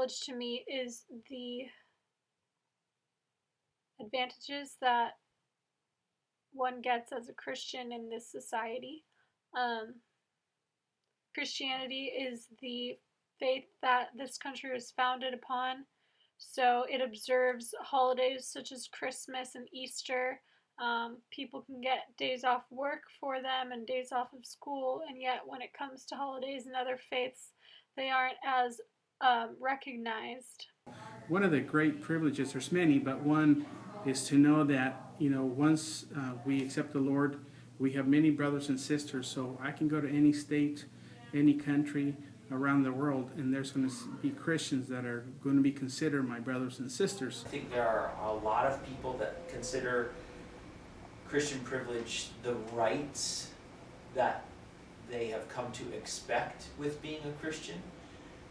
privilege to me is the advantages that one gets as a Christian in this society. Um, Christianity is the faith that this country was founded upon. So it observes holidays such as Christmas and Easter. People can get days off work for them and days off of school, and yet when it comes to holidays and other faiths, they aren't as recognized. One of the great privileges, there's many, but one is to know that, once we accept the Lord, we have many brothers and sisters. So I can go to any state, any country around the world, and there's going to be Christians that are going to be considered my brothers and sisters. I think there are a lot of people that consider Christian privilege the rights that they have come to expect with being a Christian,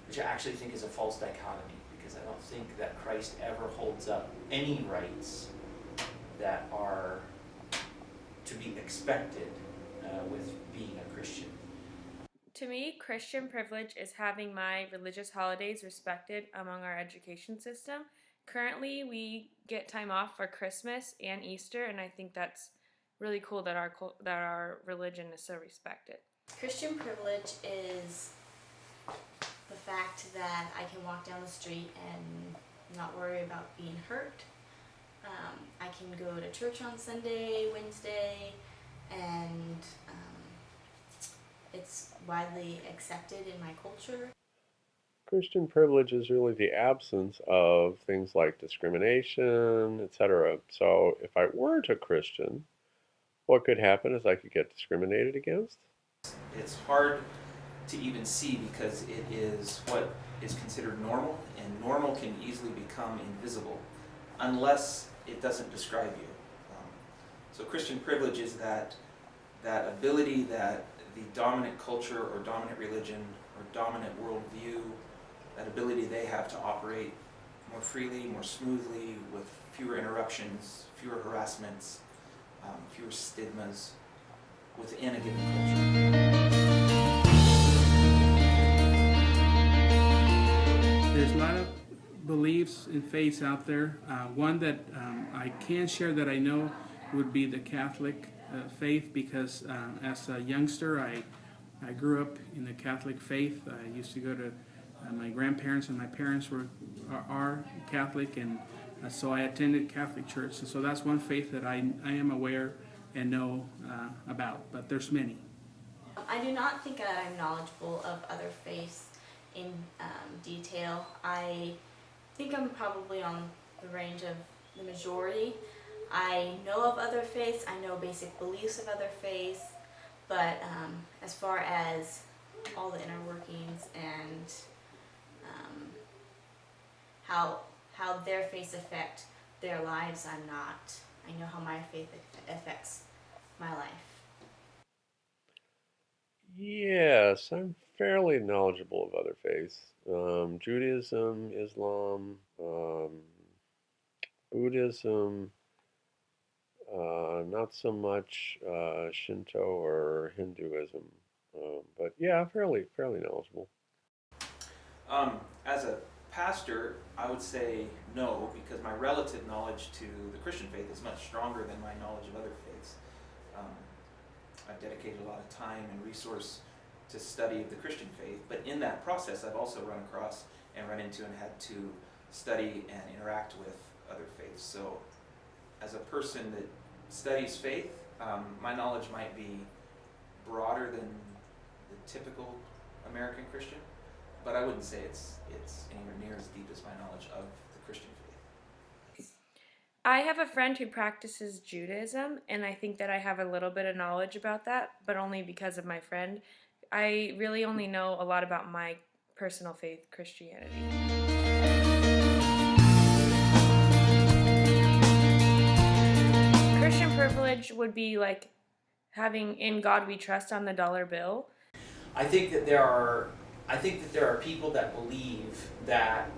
which I actually think is a false dichotomy, because I don't think that Christ ever holds up any rights that are to be expected with being a Christian. To me, Christian privilege is having my religious holidays respected among our education system. Currently, we get time off for Christmas and Easter, and I think that's really cool that our religion is so respected. Christian privilege is the fact that I can walk down the street and not worry about being hurt. I can go to church on Sunday, Wednesday, and it's widely accepted in my culture. Christian privilege is really the absence of things like discrimination, etc. So if I weren't a Christian, what could happen is I could get discriminated against. It's hard to even see because it is what is considered normal, and normal can easily become invisible unless it doesn't describe you. So Christian privilege is that ability that the dominant culture or dominant religion or dominant worldview, that ability they have to operate more freely, more smoothly, with fewer interruptions, fewer harassments, fewer stigmas within a given culture. There's a lot of beliefs and faiths out there. One that I can share that I know would be the Catholic faith, because as a youngster I grew up in the Catholic faith. I used to go to my grandparents and my parents are Catholic, and so I attended Catholic church, and so that's one faith that I am aware and know about, but there's many. I do not think that I'm knowledgeable of other faiths in detail. I think I'm probably on the range of the majority. I know of other faiths, I know basic beliefs of other faiths, but as far as all the inner workings and how their faiths affect their lives, I'm not. I know how my faith affects my life. Yes, I'm fairly knowledgeable of other faiths. Judaism, Islam, Buddhism, not so much Shinto or Hinduism, but yeah, fairly knowledgeable. As a pastor, I would say no, because my relative knowledge to the Christian faith is much stronger than my knowledge of other faiths. I've dedicated a lot of time and resource to study of the Christian faith, but in that process I've also run across and run into and had to study and interact with other faiths. So as a person that studies faith, my knowledge might be broader than the typical American Christian, but I wouldn't say it's anywhere near as deep as my knowledge of the Christian faith. I have a friend who practices Judaism, and I think that I have a little bit of knowledge about that, but only because of my friend. I really only know a lot about my personal faith, Christianity. Christian privilege would be like having "In God We Trust" on the dollar bill. I think that there are people that believe that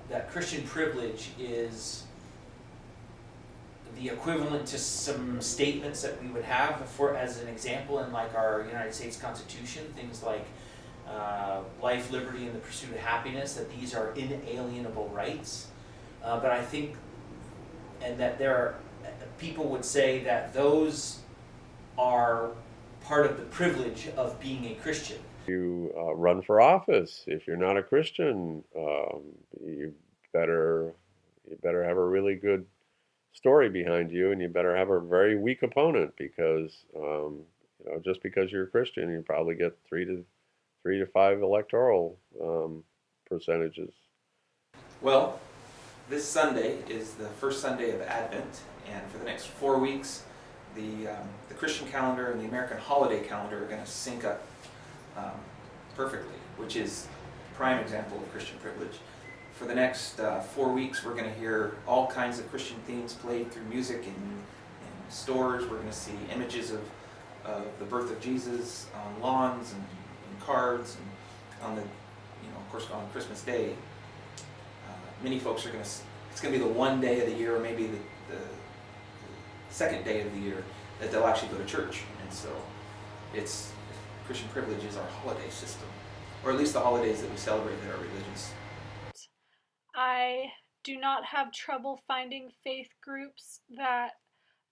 that Christian privilege is the equivalent to some statements that we would have for, as an example, in like our United States Constitution, things like life, liberty, and the pursuit of happiness, that these are inalienable rights. But I think, and that there are, people would say that those are part of the privilege of being a Christian. You run for office. If you're not a Christian, you better have a really good story behind you, and you better have a very weak opponent, because just because you're a Christian, you probably get 3 to 5 electoral percentages. Well, this Sunday is the first Sunday of Advent, and for the next 4 weeks, the Christian calendar and the American holiday calendar are going to sync up perfectly, which is a prime example of Christian privilege. For the next 4 weeks, we're going to hear all kinds of Christian themes played through music in stores. We're going to see images of the birth of Jesus on lawns and cards, and on of course, on Christmas Day. Many folks are going to. It's going to be the one day of the year, or maybe the second day of the year, that they'll actually go to church, and so it's Christian privilege is our holiday system, or at least the holidays that we celebrate that are religious. I do not have trouble finding faith groups that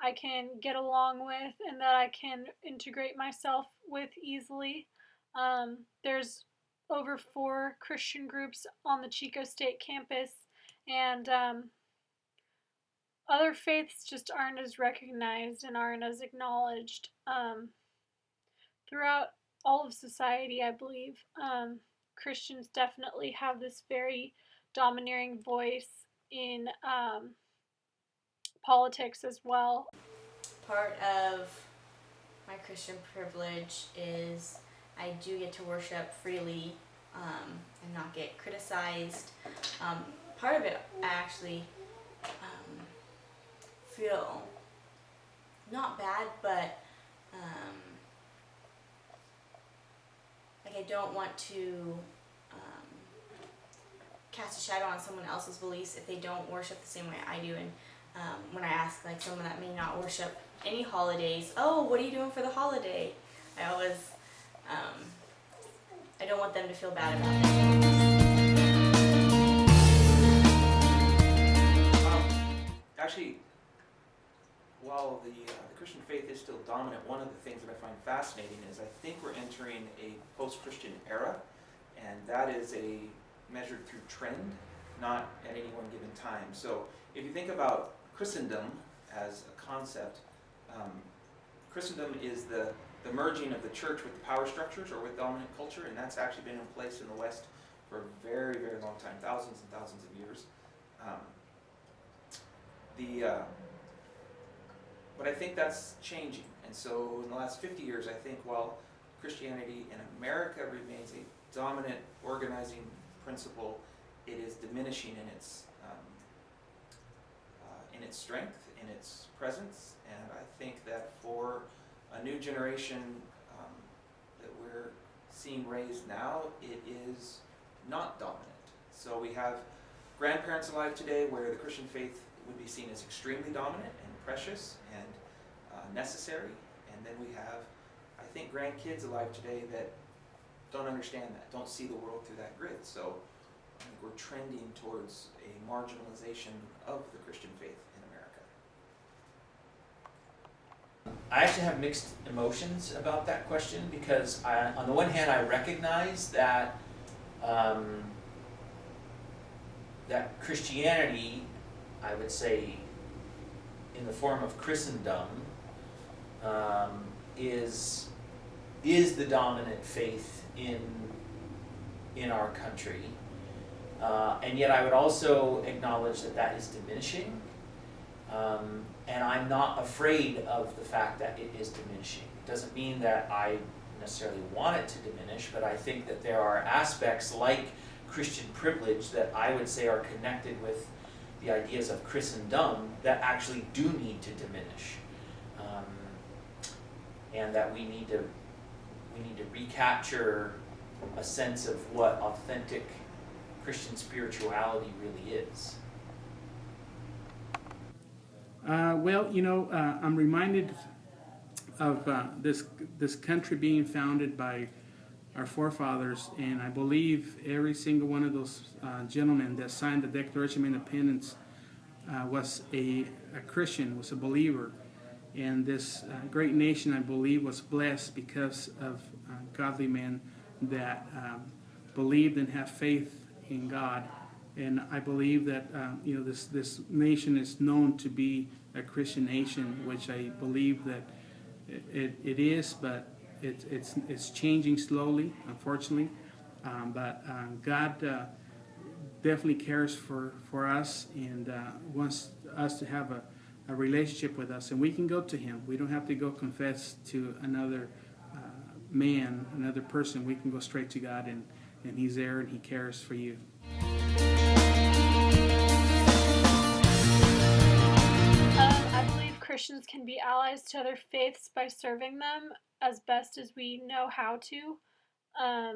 I can get along with and that I can integrate myself with easily. There's over 4 Christian groups on the Chico State campus, and other faiths just aren't as recognized and aren't as acknowledged. Throughout all of society, I believe, Christians definitely have this very domineering voice in politics as well. Part of my Christian privilege is I do get to worship freely and not get criticized. Part of it, I actually feel not bad, but like I don't want to cast a shadow on someone else's beliefs if they don't worship the same way I do. And when I ask like someone that may not worship any holidays, oh, what are you doing for the holiday? I always, I don't want them to feel bad about it. Actually, while the Christian faith is still dominant, one of the things that I find fascinating is I think we're entering a post-Christian era, and that is measured through trend, not at any one given time. So if you think about Christendom as a concept, Christendom is the merging of the church with the power structures or with dominant culture, and that's actually been in place in the West for a very, very long time, thousands and thousands of years. But I think that's changing, and so in the last 50 years, I think while Christianity in America remains a dominant organizing principle, it is diminishing in its strength, in its presence, and I think that for a new generation that we're seeing raised now, it is not dominant. So we have grandparents alive today where the Christian faith would be seen as extremely dominant and precious and necessary, and then we have, I think, grandkids alive today that don't understand that, don't see the world through that grid. So I think we're trending towards a marginalization of the Christian faith in America. I actually have mixed emotions about that question, because on the one hand, I recognize that that Christianity, I would say, in the form of Christendom, is the dominant faith in our country, and yet I would also acknowledge that that is diminishing, and I'm not afraid of the fact that it is diminishing. It doesn't mean that I necessarily want it to diminish, but I think that there are aspects like Christian privilege that I would say are connected with the ideas of Christendom that actually do need to diminish, and that we need to recapture a sense of what authentic Christian spirituality really is. I'm reminded of this country being founded by our forefathers, and I believe every single one of those gentlemen that signed the Declaration of Independence was a Christian, was a believer. And this great nation, I believe, was blessed because of godly men that believed and have faith in God. And I believe that this nation is known to be a Christian nation, which I believe that it is, but it's changing slowly, unfortunately. But God definitely cares for us and wants us to have a relationship with us, and we can go to Him. We don't have to go confess to another man, another person. We can go straight to God, and He's there and He cares for you. I believe Christians can be allies to other faiths by serving them as best as we know how to. I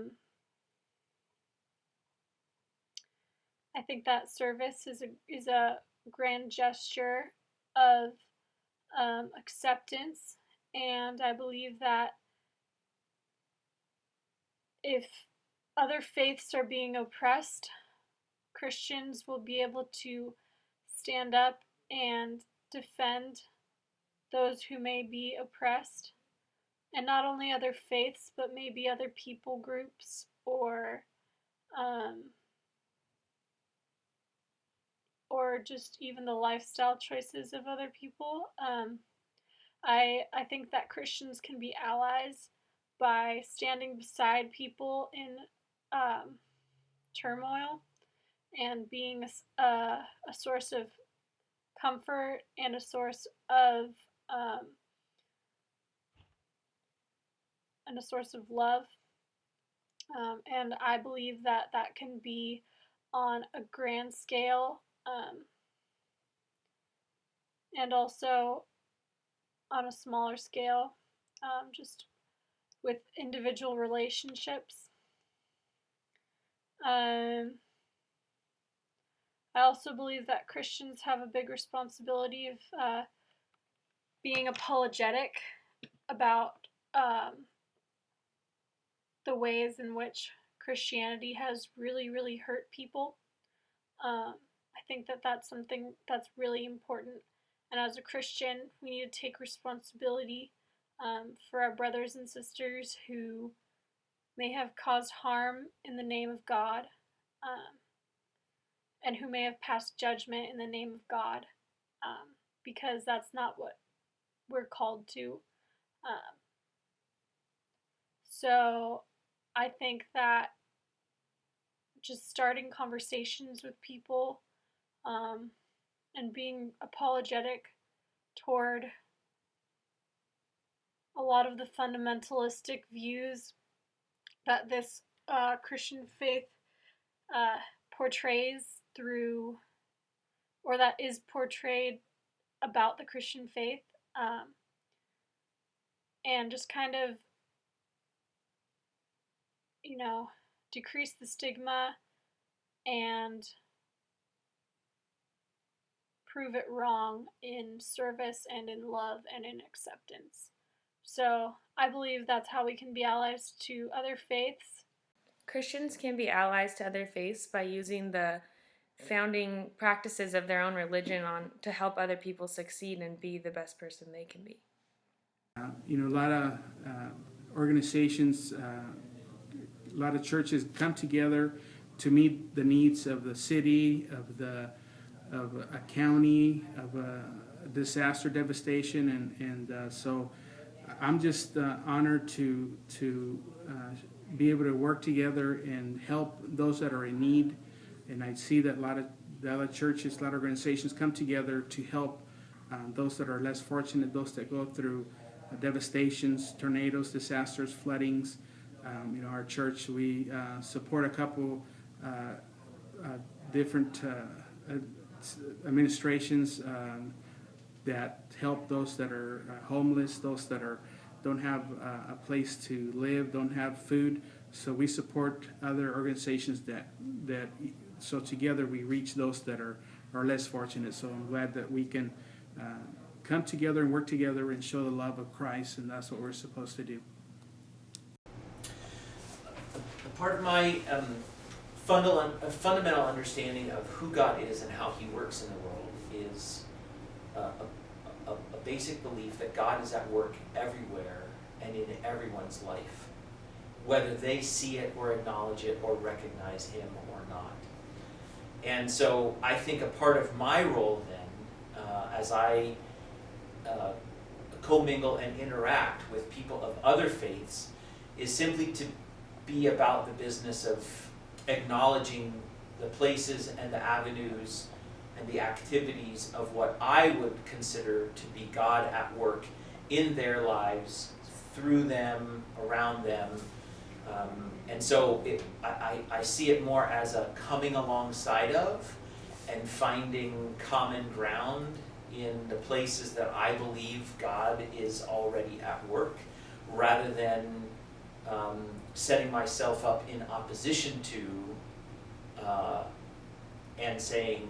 think that service is a grand gesture of acceptance, and I believe that if other faiths are being oppressed, Christians will be able to stand up and defend those who may be oppressed, and not only other faiths, but maybe other people groups or just even the lifestyle choices of other people. I think that Christians can be allies by standing beside people in turmoil and being a source of comfort and a source of love. And I believe that that can be on a grand scale, and also on a smaller scale, just with individual relationships. I also believe that Christians have a big responsibility of being apologetic about the ways in which Christianity has really, really hurt people. I think that that's something that's really important. And as a Christian, we need to take responsibility for our brothers and sisters who may have caused harm in the name of God, and who may have passed judgment in the name of God, because that's not what we're called to. So I think that just starting conversations with people and being apologetic toward a lot of the fundamentalistic views that this Christian faith portrays through, or that is portrayed about the Christian faith, and just kind of, decrease the stigma and prove it wrong in service and in love and in acceptance. So I believe that's how we can be allies to other faiths. Christians can be allies to other faiths by using the founding practices of their own religion to help other people succeed and be the best person they can be. A lot of organizations, a lot of churches come together to meet the needs of the city, of a county, of a disaster devastation, and so I'm just honored to be able to work together and help those that are in need. And I see that a lot of churches, a lot of organizations come together to help those that are less fortunate, those that go through devastations, tornadoes, disasters, floodings. Our church, we support a couple different administrations that help those that are homeless, those that don't have a place to live, don't have food. So we support other organizations so together we reach those that are less fortunate. So I'm glad that we can come together and work together and show the love of Christ, and that's what we're supposed to do. part of my fundamental understanding of who God is and how He works in the world is a basic belief that God is at work everywhere and in everyone's life, whether they see it or acknowledge it or recognize Him or not. And so I think a part of my role then, as I commingle and interact with people of other faiths, is simply to be about the business of acknowledging the places and the avenues and the activities of what I would consider to be God at work in their lives, through them, around them. And so I see it more as a coming alongside of and finding common ground in the places that I believe God is already at work, rather than setting myself up in opposition to and saying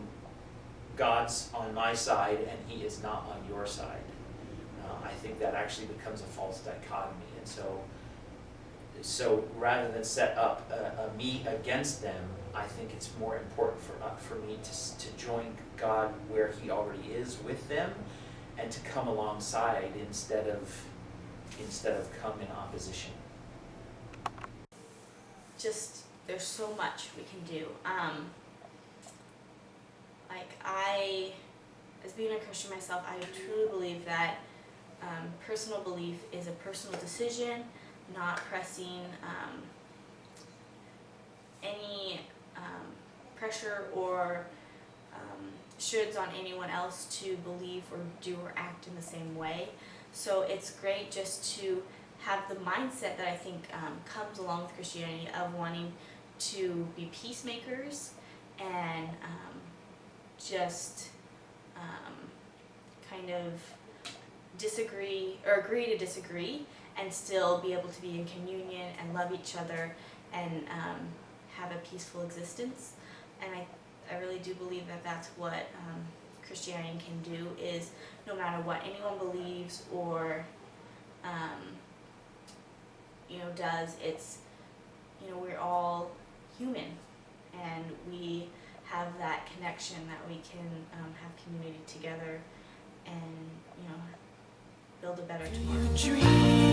God's on my side and He is not on your side. I think that actually becomes a false dichotomy, and so rather than set up a me against them, I think it's more important for me to join God where He already is with them, and to come alongside instead of come in opposition. Just, there's so much we can do. As being a Christian myself, I truly believe that personal belief is a personal decision, not pressing any pressure or shoulds on anyone else to believe or do or act in the same way. So it's great just to have the mindset that I think comes along with Christianity of wanting to be peacemakers and just kind of disagree or agree to disagree and still be able to be in communion and love each other and have a peaceful existence. And I really do believe that that's what Christianity can do, is no matter what anyone believes or does, it's, we're all human and we have that connection that we can have community together and build a better tomorrow.